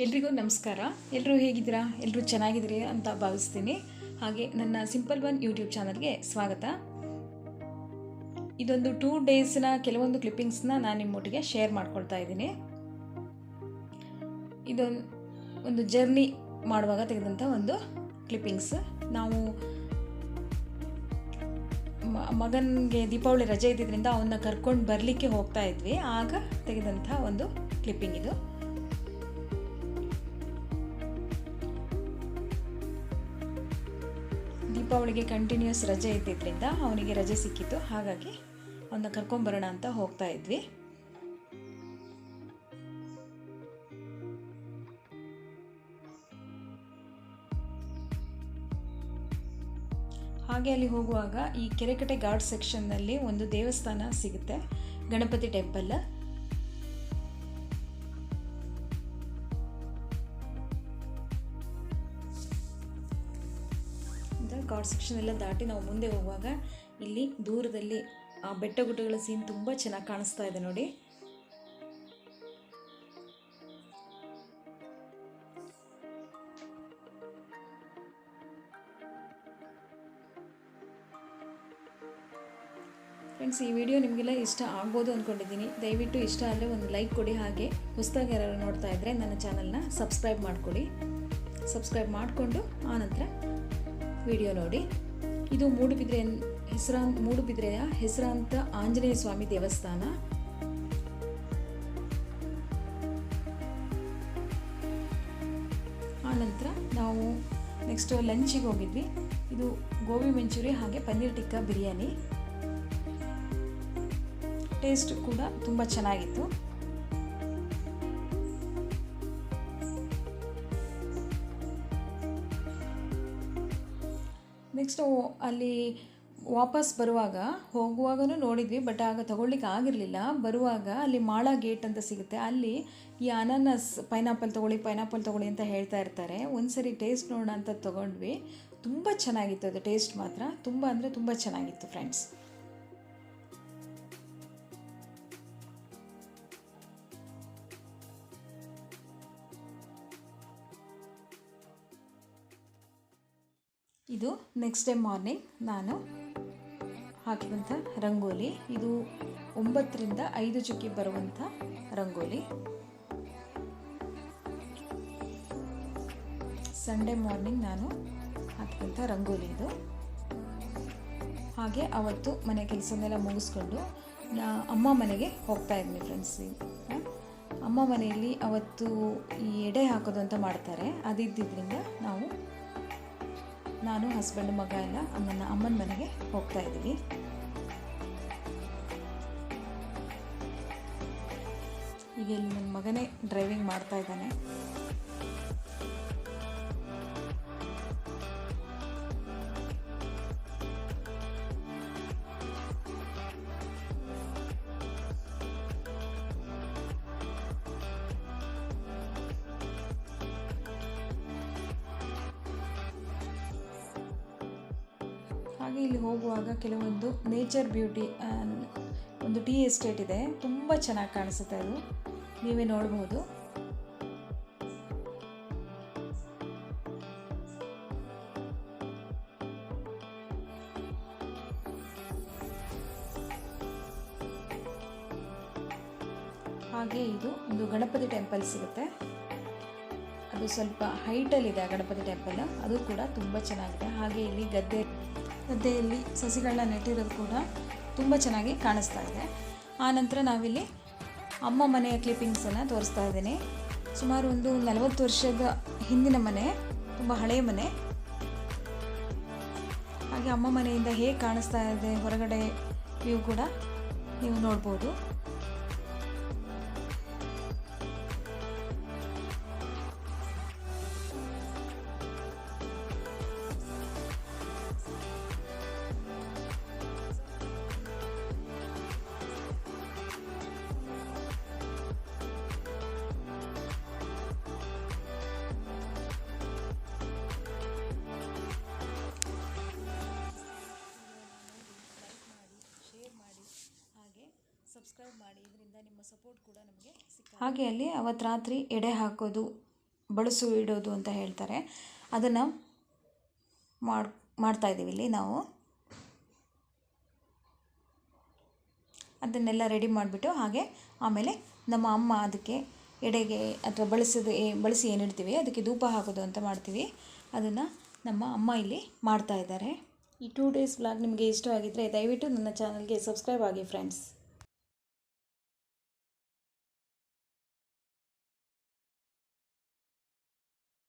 ಎಲ್ರಿಗೂ ನಮಸ್ಕಾರ. ಎಲ್ಲರೂ ಹೇಗಿದ್ದೀರಾ? ಎಲ್ಲರೂ ಚೆನ್ನಾಗಿದ್ದೀರಿ ಅಂತ ಭಾವಿಸ್ತೀನಿ. ಹಾಗೆ ನನ್ನ ಸಿಂಪಲ್ ಒನ್ ಯೂಟ್ಯೂಬ್ ಚಾನಲ್ಗೆ ಸ್ವಾಗತ. ಇದೊಂದು 2 ಡೇಸ್ನ ಕೆಲವೊಂದು ಕ್ಲಿಪ್ಪಿಂಗ್ಸ್ನ ನಾನು ನಿಮ್ಮೊಟ್ಟಿಗೆ ಶೇರ್ ಮಾಡ್ಕೊಳ್ತಾ ಇದ್ದೀನಿ. ಇದೊಂದು ಜರ್ನಿ ಮಾಡುವಾಗ ತೆಗೆದಂಥ ಒಂದು ಕ್ಲಿಪ್ಪಿಂಗ್ಸ್. ನಾವು ಮಗನಿಗೆ ದೀಪಾವಳಿ ರಜೆ ಇದ್ದಿದ್ದರಿಂದ ಅವನ್ನ ಕರ್ಕೊಂಡು ಬರಲಿಕ್ಕೆ ಹೋಗ್ತಾ ಇದ್ವಿ. ಆಗ ತೆಗೆದಂಥ ಒಂದು ಕ್ಲಿಪ್ಪಿಂಗ್ ಇದು. ದೀಪಾವಳಿಗೆ ಕಂಟಿನ್ಯೂಸ್ ರಜೆ ಇದ್ದಿದ್ದರಿಂದ ಅವನಿಗೆ ರಜೆ ಸಿಕ್ಕಿತ್ತು. ಹಾಗಾಗಿ ಅವನ್ನ ಕರ್ಕೊಂಬರೋಣ ಅಂತ ಹೋಗ್ತಾ ಇದ್ವಿ. ಹಾಗೆ ಅಲ್ಲಿ ಹೋಗುವಾಗ ಈ ಕೆರೆಕಟ್ಟೆ ಘಾಟ್ ಸೆಕ್ಷನ್ನಲ್ಲಿ ಒಂದು ದೇವಸ್ಥಾನ ಸಿಗುತ್ತೆ, ಗಣಪತಿ ಟೆಂಪಲ್. ಘಾಟ್ ಸೆಕ್ಷನ್ ಎಲ್ಲ ದಾಟಿ ನಾವು ಮುಂದೆ ಹೋಗುವಾಗ ಇಲ್ಲಿ ದೂರದಲ್ಲಿ ಆ ಬೆಟ್ಟ ಗುಡ್ಡಗಳ ಸೀನ್ ತುಂಬ ಚೆನ್ನಾಗಿ ಕಾಣಿಸ್ತಾ ಇದೆ ನೋಡಿ. ಫ್ರೆಂಡ್ಸ್, ಈ ವಿಡಿಯೋ ನಿಮಗೆಲ್ಲ ಇಷ್ಟ ಆಗ್ಬೋದು ಅಂದ್ಕೊಂಡಿದ್ದೀನಿ. ದಯವಿಟ್ಟು ಇಷ್ಟ ಆದರೆ ಒಂದು ಲೈಕ್ ಕೊಡಿ. ಹಾಗೆ ಹೊಸದಾಗಿ ಯಾರು ನೋಡ್ತಾ ಇದ್ದರೆ ನನ್ನ ಚಾನಲ್ನ ಸಬ್ಸ್ಕ್ರೈಬ್ ಮಾಡಿಕೊಡಿ. ಸಬ್ಸ್ಕ್ರೈಬ್ ಮಾಡಿಕೊಂಡು ಆನಂತರ ವಿಡಿಯೋ ನೋಡಿ. ಇದು ಮೂಡುಬಿದ್ರೆಯ ಹೆಸರಾಂತ ಆಂಜನೇಯ ಸ್ವಾಮಿ ದೇವಸ್ಥಾನ. ಆನಂತರ ನಾವು ನೆಕ್ಸ್ಟ್ ಲಂಚಿಗೆ ಹೋಗಿದ್ವಿ. ಇದು ಗೋಬಿ ಮಂಚೂರಿ ಹಾಗೆ ಪನ್ನೀರ್ ಟಿಕ್ಕಾ ಬಿರಿಯಾನಿ. ಟೇಸ್ಟ್ ಕೂಡ ತುಂಬ ಚೆನ್ನಾಗಿತ್ತು. ನೆಕ್ಸ್ಟ್ ಅಲ್ಲಿ ವಾಪಸ್ ಹೋಗುವಾಗನೂ ನೋಡಿದ್ವಿ, ಬಟ್ ಆಗ ತೊಗೊಳ್ಲಿಕ್ಕೆ ಆಗಿರಲಿಲ್ಲ. ಬರುವಾಗ ಅಲ್ಲಿ ಮಾಳಾ ಗೇಟ್ ಅಂತ ಸಿಗುತ್ತೆ. ಅಲ್ಲಿ ಈ ಅನಾನಸ್ ಪೈನಾಪಲ್ ತೊಗೊಳ್ಳಿ ಅಂತ ಹೇಳ್ತಾ ಇರ್ತಾರೆ. ಒಂದು ಸರಿ ಟೇಸ್ಟ್ ನೋಡೋಣ ಅಂತ ತೊಗೊಂಡ್ವಿ. ತುಂಬ ಚೆನ್ನಾಗಿತ್ತು ಅದು. ಟೇಸ್ಟ್ ಮಾತ್ರ ತುಂಬ ಅಂದರೆ ತುಂಬ ಚೆನ್ನಾಗಿತ್ತು ಫ್ರೆಂಡ್ಸ್. ಇದು ನೆಕ್ಸ್ಟ್ ಡೇ ಮಾರ್ನಿಂಗ್ ನಾನು ಹಾಕಿದಂಥ ರಂಗೋಲಿ. ಇದು 9 ರಿಂದ 5 ಚುಕ್ಕಿ ಬರುವಂಥ ರಂಗೋಲಿ. ಸಂಡೇ ಮಾರ್ನಿಂಗ್ ನಾನು ಹಾಕಿದಂಥ ರಂಗೋಲಿ ಇದು. ಹಾಗೆ ಅವತ್ತು ಮನೆ ಕೆಲಸನೆಲ್ಲ ಮುಗಿಸ್ಕೊಂಡು ಅಮ್ಮ ಮನೆಗೆ ಹೋಗ್ತಾ ಇದ್ದೀನಿ ಫ್ರೆಂಡ್ಸ್. ಅಮ್ಮ ಮನೆಯಲ್ಲಿ ಅವತ್ತು ಈ ಎಡೆ ಹಾಕೋದು ಅಂತ ಮಾಡ್ತಾರೆ. ಅದಿದ್ದರಿಂದ ನಾನು ಹಸ್ಬೆಂಡ್ ಮಗ ಎಲ್ಲ ನನ್ನ ಅಮ್ಮನ ಮನೆಗೆ ಹೋಗ್ತಾ ಇದ್ದೀವಿ. ಈಗ ಇಲ್ಲಿ ನನ್ನ ಮಗನೇ ಡ್ರೈವಿಂಗ್ ಮಾಡ್ತಾ ಇದ್ದಾನೆ. ಹಾಗೆ ಇಲ್ಲಿ ಹೋಗುವಾಗ ಕೆಲವೊಂದು ನೇಚರ್ ಬ್ಯೂಟಿ ಒಂದು ಟೀ ಎಸ್ಟೇಟ್ ಇದೆ. ತುಂಬ ಚೆನ್ನಾಗಿ ಕಾಣಿಸುತ್ತೆ, ಅದು ನೀವೇ ನೋಡಬಹುದು. ಹಾಗೆ ಇದು ಒಂದು ಗಣಪತಿ ಟೆಂಪಲ್ ಸಿಗುತ್ತೆ. ಅದು ಸ್ವಲ್ಪ ಹೈಟಲ್ಲಿದೆ ಆ ಗಣಪತಿ ಟೆಂಪಲ್. ಅದು ಕೂಡ ತುಂಬ ಚೆನ್ನಾಗಿದೆ. ಹಾಗೆ ಇಲ್ಲಿ ಗದ್ದೆಯಲ್ಲಿ ಸಸಿಗಳನ್ನ ನೆಟ್ಟಿರೋದು ಕೂಡ ತುಂಬ ಚೆನ್ನಾಗಿ ಕಾಣಿಸ್ತಾ ಇದೆ. ಆನಂತರ ನಾವಿಲ್ಲಿ ಅಮ್ಮ ಮನೆಯ ಕ್ಲಿಪ್ಪಿಂಗ್ಸನ್ನು ತೋರಿಸ್ತಾ ಇದ್ದೀನಿ. ಸುಮಾರು ಒಂದು 40 ವರ್ಷದ ಹಿಂದಿನ ಮನೆ, ತುಂಬ ಹಳೆಯ ಮನೆ. ಹಾಗೆ ಅಮ್ಮ ಮನೆಯಿಂದ ಹೇಗೆ ಕಾಣಿಸ್ತಾ ಇದೆ ಹೊರಗಡೆ ವ್ಯೂ ಕೂಡ ನೀವು ನೋಡ್ಬೋದು. ಸಬ್ಸ್ಕ್ರೈಬ್ ಮಾಡಿ, ಇದರಿಂದ ನಿಮ್ಮ ಸಪೋರ್ಟ್ ಕೂಡ ನಮಗೆ ಸಿಗುತ್ತೆ. ಹಾಗೆ ಅಲ್ಲಿ ಅವತ್ತು ರಾತ್ರಿ ಎಡೆ ಹಾಕೋದು ಬಳಸು ಇಡೋದು ಅಂತ ಹೇಳ್ತಾರೆ. ಅದನ್ನು ಮಾಡ್ತಾಯಿದ್ದೀವಿ ಇಲ್ಲಿ ನಾವು. ಅದನ್ನೆಲ್ಲ ರೆಡಿ ಮಾಡಿಬಿಟ್ಟು ಹಾಗೆ ಆಮೇಲೆ ನಮ್ಮ ಅಮ್ಮ ಅದಕ್ಕೆ ಎಡೆಗೆ ಅಥವಾ ಬಳಸಿ ಏನಿಡ್ತೀವಿ ಅದಕ್ಕೆ ಧೂಪ ಹಾಕೋದು ಅಂತ ಮಾಡ್ತೀವಿ. ಅದನ್ನು ನಮ್ಮ ಅಮ್ಮ ಇಲ್ಲಿ ಮಾಡ್ತಾಯಿದ್ದಾರೆ. ಈ 2 ಡೇಸ್ ವ್ಲಾಗ್ ನಿಮಗೆ ಇಷ್ಟವಾಗಿದ್ದರೆ ದಯವಿಟ್ಟು ನನ್ನ ಚಾನಲ್ಗೆ ಸಬ್ಸ್ಕ್ರೈಬ್ ಆಗಿ ಫ್ರೆಂಡ್ಸ್.